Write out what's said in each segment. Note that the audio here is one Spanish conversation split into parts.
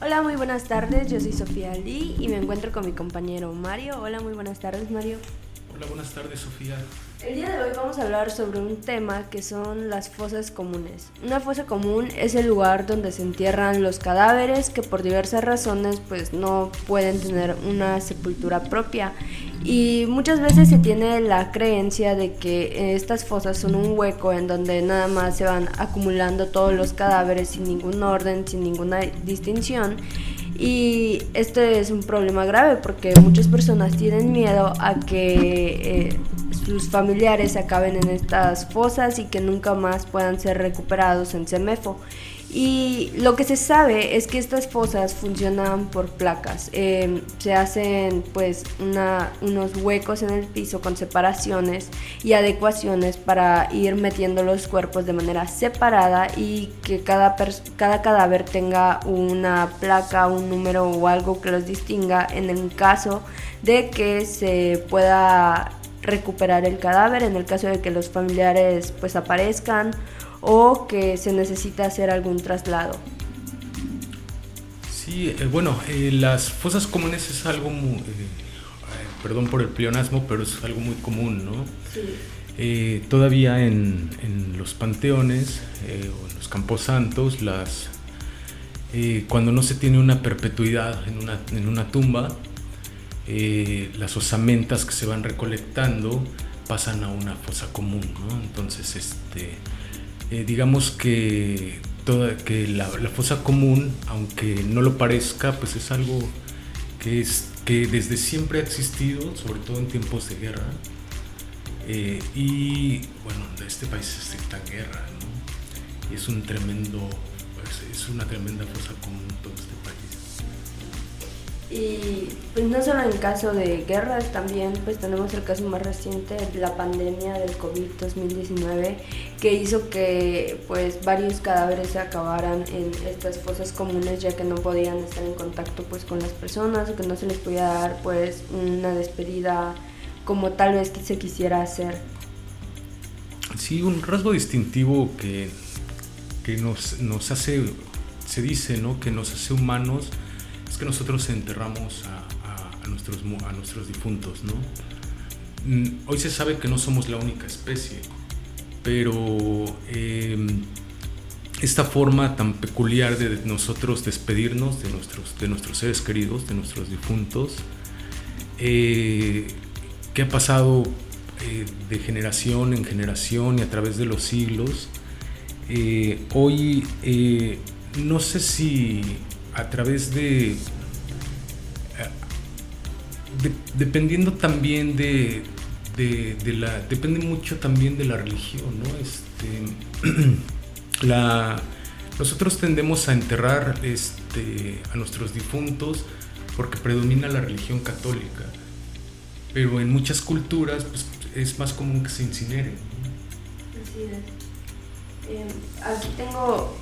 Hola, muy buenas tardes. Yo soy Sofía Lee y me encuentro con mi compañero Mario. Hola, muy buenas tardes, Mario. Hola, buenas tardes, Sofía. El día de hoy vamos a hablar sobre un tema que son las fosas comunes. Una fosa común es el lugar donde se entierran los cadáveres que por diversas razones pues no pueden tener una sepultura propia. Y muchas veces se tiene la creencia de que estas fosas son un hueco en donde nada más se van acumulando todos los cadáveres sin ningún orden, sin ninguna distinción. Y este es un problema grave porque muchas personas tienen miedo a que sus familiares acaben en estas fosas y que nunca más puedan ser recuperados en CEMEFO. Y lo que se sabe es que estas fosas funcionan por placas. Se hacen pues unos huecos en el piso con separaciones y adecuaciones para ir metiendo los cuerpos de manera separada y que cada cadáver tenga una placa, un número o algo que los distinga en el caso de que se pueda recuperar el cadáver, en el caso de que los familiares pues aparezcan o que se necesita hacer algún traslado. Sí, las fosas comunes es algo muy, perdón por el pleonasmo, pero es algo muy común, ¿no? Sí. Todavía en los panteones o en los camposantos, cuando no se tiene una perpetuidad en una tumba, las osamentas que se van recolectando pasan a una fosa común, ¿no? Entonces, digamos que la fosa común, aunque no lo parezca, pues es algo que desde siempre ha existido, sobre todo en tiempos de guerra. Y bueno, este país está en guerra, ¿no? Y es es una tremenda fosa común todo este país. Y pues no solo en caso de guerras, también pues tenemos el caso más reciente de la pandemia del COVID-2019 que hizo que pues varios cadáveres se acabaran en estas fosas comunes, ya que no podían estar en contacto pues con las personas o que no se les podía dar pues una despedida como tal vez que se quisiera hacer. Sí, un rasgo distintivo que nos hace, se dice, ¿no?, que nos hace humanos, es que nosotros enterramos a nuestros difuntos, ¿no? Hoy se sabe que no somos la única especie, pero esta forma tan peculiar de nosotros despedirnos de nuestros seres queridos, de nuestros difuntos, que ha pasado de generación en generación y a través de los siglos, hoy no sé si a través dependiendo también depende mucho también de la religión, ¿no? Nosotros tendemos a enterrar a nuestros difuntos porque predomina la religión católica, pero en muchas culturas pues, es más común que se incineren, ¿no? Así es. Aquí tengo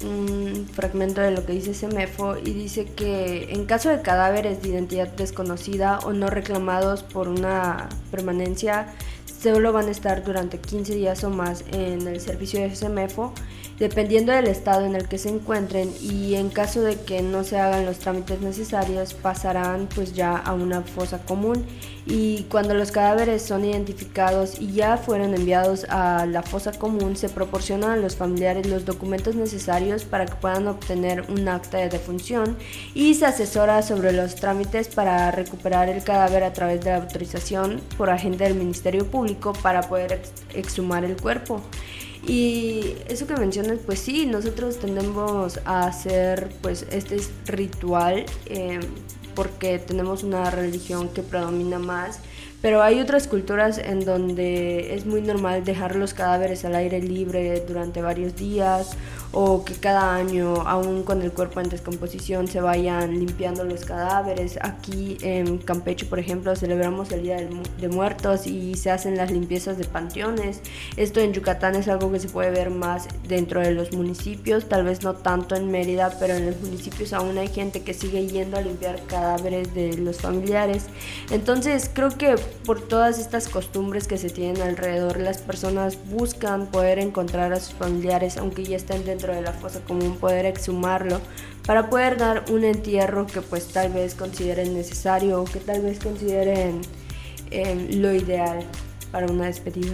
un fragmento de lo que dice CEMEFO y dice que en caso de cadáveres de identidad desconocida o no reclamados por una permanencia, solo van a estar durante 15 días o más en el servicio de CEMEFO, dependiendo del estado en el que se encuentren, y en caso de que no se hagan los trámites necesarios pasarán pues ya a una fosa común. Y cuando los cadáveres son identificados y ya fueron enviados a la fosa común, se proporcionan a los familiares los documentos necesarios para que puedan obtener un acta de defunción y se asesora sobre los trámites para recuperar el cadáver a través de la autorización por agente del Ministerio Público para poder exhumar el cuerpo. Y eso que mencionas, pues sí, nosotros tendemos a hacer pues este ritual porque tenemos una religión que predomina más, pero hay otras culturas en donde es muy normal dejar los cadáveres al aire libre durante varios días, o que cada año, aún con el cuerpo en descomposición, se vayan limpiando los cadáveres. Aquí en Campeche, por ejemplo, celebramos el Día de Muertos y se hacen las limpiezas de panteones. Esto en Yucatán es algo que se puede ver más dentro de los municipios, tal vez no tanto en Mérida, pero en los municipios aún hay gente que sigue yendo a limpiar cadáveres de los familiares. Entonces creo que por todas estas costumbres que se tienen alrededor, las personas buscan poder encontrar a sus familiares, aunque ya estén dentro de la fosa común, poder exhumarlo para poder dar un entierro que pues tal vez consideren necesario o que tal vez consideren lo ideal para una despedida.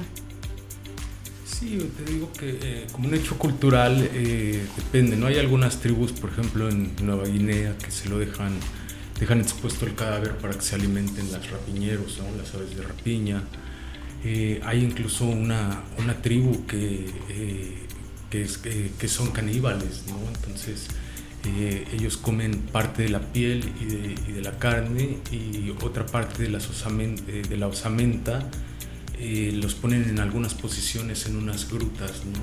Sí, te digo que como un hecho cultural depende, ¿no? Hay algunas tribus, por ejemplo en Nueva Guinea, que se lo dejan expuesto el cadáver para que se alimenten las rapiñeros, ¿no? Las aves de rapiña. Hay incluso una tribu que son caníbales, ¿no? Entonces ellos comen parte de la piel y de la carne, y otra parte de la osamenta. Los ponen en algunas posiciones en unas grutas, ¿no?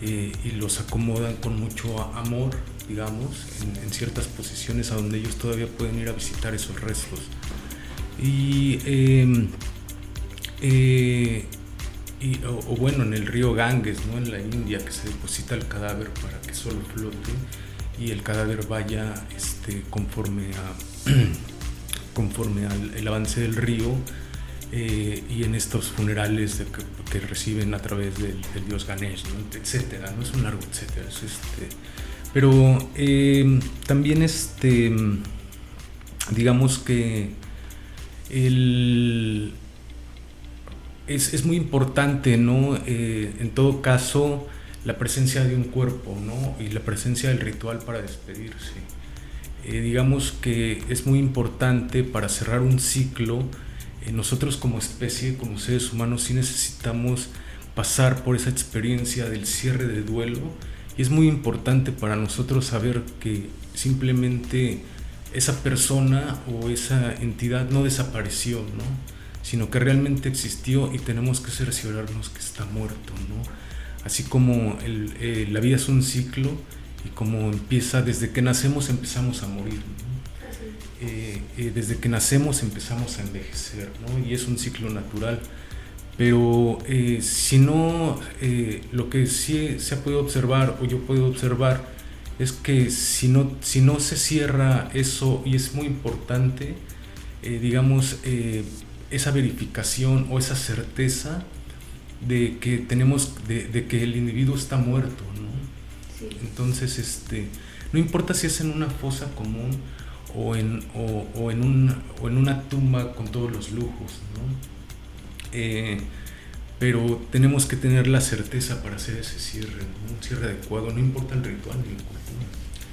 Y los acomodan con mucho amor, digamos, en ciertas posiciones a donde ellos todavía pueden ir a visitar esos restos. O bueno, en el río Ganges, ¿no? En la India, que se deposita el cadáver para que solo flote y el cadáver vaya conforme al avance del río. Y en estos funerales que reciben a través del dios Ganesh, ¿no? Etcétera, no es un largo etcétera, pero también digamos que es muy importante, ¿no? En todo caso, la presencia de un cuerpo, ¿no? Y la presencia del ritual para despedirse. Digamos que es muy importante para cerrar un ciclo. Nosotros como especie, como seres humanos, sí necesitamos pasar por esa experiencia del cierre de duelo, y es muy importante para nosotros saber que simplemente esa persona o esa entidad no desapareció, ¿no? Sino que realmente existió, y tenemos que cerciorarnos que está muerto, ¿no? Así como la vida es un ciclo, y como empieza desde que nacemos, empezamos a morir, ¿no? Desde que nacemos empezamos a envejecer, ¿no? Y es un ciclo natural, pero si no, lo que sí se puede observar, o yo puedo observar, es que si no se cierra eso, y es muy importante, digamos, esa verificación o esa certeza de que de que el individuo está muerto, ¿no? Sí. Entonces, no importa si es en una fosa común o en una tumba con todos los lujos, ¿no? Pero tenemos que tener la certeza para hacer ese cierre, ¿no? Un cierre adecuado, no importa el ritual ni la cultura.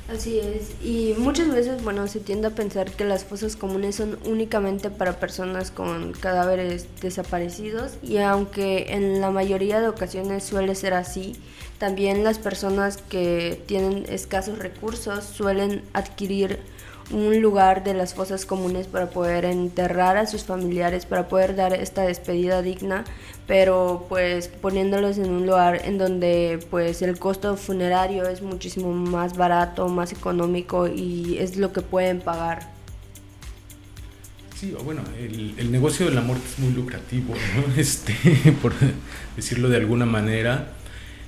Así es, y muchas veces, bueno, se tiende a pensar que las fosas comunes son únicamente para personas con cadáveres desaparecidos, y aunque en la mayoría de ocasiones suele ser así, también las personas que tienen escasos recursos suelen adquirir un lugar de las fosas comunes para poder enterrar a sus familiares, para poder dar esta despedida digna, pero pues poniéndolos en un lugar en donde pues el costo funerario es muchísimo más barato, más económico, y es lo que pueden pagar. Sí, bueno, el negocio de la muerte es muy lucrativo, ¿no? Por decirlo de alguna manera,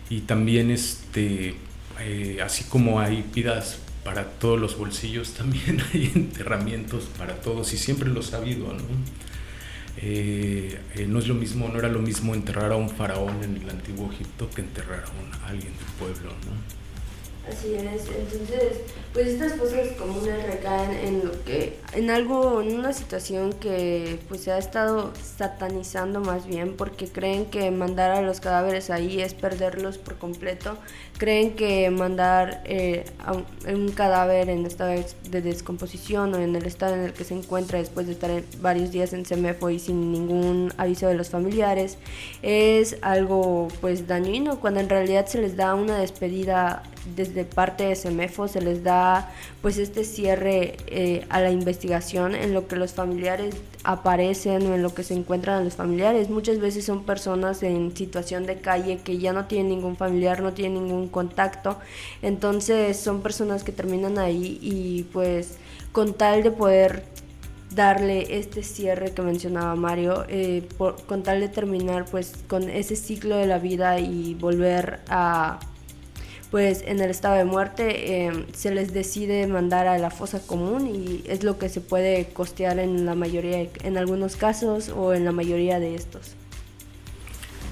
y también así como hay vidas para todos los bolsillos, también hay enterramientos para todos, y siempre los ha habido, ¿no? No es lo mismo, no era lo mismo enterrar a un faraón en el antiguo Egipto que enterrar a alguien del pueblo, ¿no? Así es, entonces, pues estas fosas comunes recaen en una situación que pues se ha estado satanizando más bien, porque creen que mandar a los cadáveres ahí es perderlos por completo. Creen que mandar un cadáver en estado de descomposición, o en el estado en el que se encuentra después de estar varios días en CEMEFO y sin ningún aviso de los familiares, es algo pues dañino, cuando en realidad se les da una despedida desde parte de CEMEFO, se les da pues este cierre a la investigación en lo que los familiares aparecen, o en lo que se encuentran a los familiares. Muchas veces son personas en situación de calle que ya no tienen ningún familiar, no tienen ningún contacto, entonces son personas que terminan ahí, y pues con tal de poder darle este cierre que mencionaba Mario, con tal de terminar pues con ese ciclo de la vida y volver a pues en el estado de muerte se les decide mandar a la fosa común y es lo que se puede costear en la mayoría, en algunos casos o en la mayoría de estos.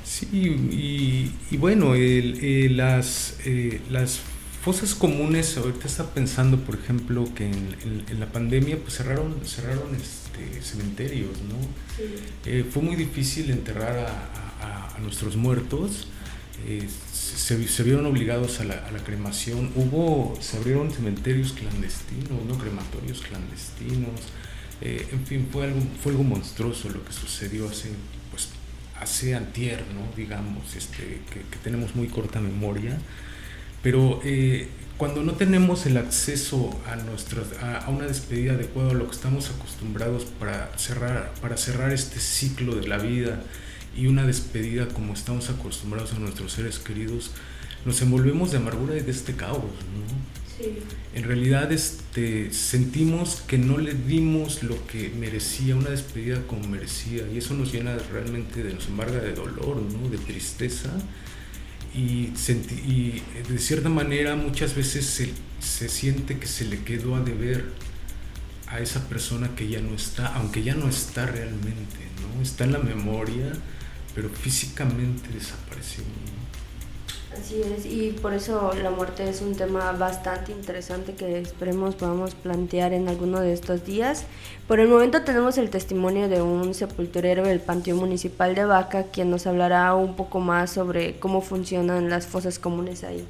Sí, y bueno, las fosas comunes, ahorita está pensando, por ejemplo, que en la pandemia pues cerraron cementerios, ¿no? Sí. Fue muy difícil enterrar a nuestros muertos. Se vieron obligados a la cremación. Se abrieron cementerios clandestinos, ¿no? Crematorios clandestinos. En fin, fue algo monstruoso lo que sucedió hace antier, ¿no? Digamos, que tenemos muy corta memoria. Pero cuando no tenemos el acceso a una despedida adecuada a lo que estamos acostumbrados para cerrar este ciclo de la vida y una despedida como estamos acostumbrados a nuestros seres queridos, nos envolvemos de amargura y de este caos, ¿no? Sí. En realidad sentimos que no le dimos lo que merecía, una despedida como merecía, y eso nos llena realmente, nos embarga de dolor, ¿no? De tristeza. Y de cierta manera muchas veces se siente que se le quedó a deber a esa persona que ya no está, aunque ya no está realmente, ¿no? Está en la memoria, pero físicamente desapareció, ¿no? Así es, y por eso la muerte es un tema bastante interesante que esperemos podamos plantear en alguno de estos días. Por el momento tenemos el testimonio de un sepulturero del Panteón Municipal de Vaca, quien nos hablará un poco más sobre cómo funcionan las fosas comunes ahí.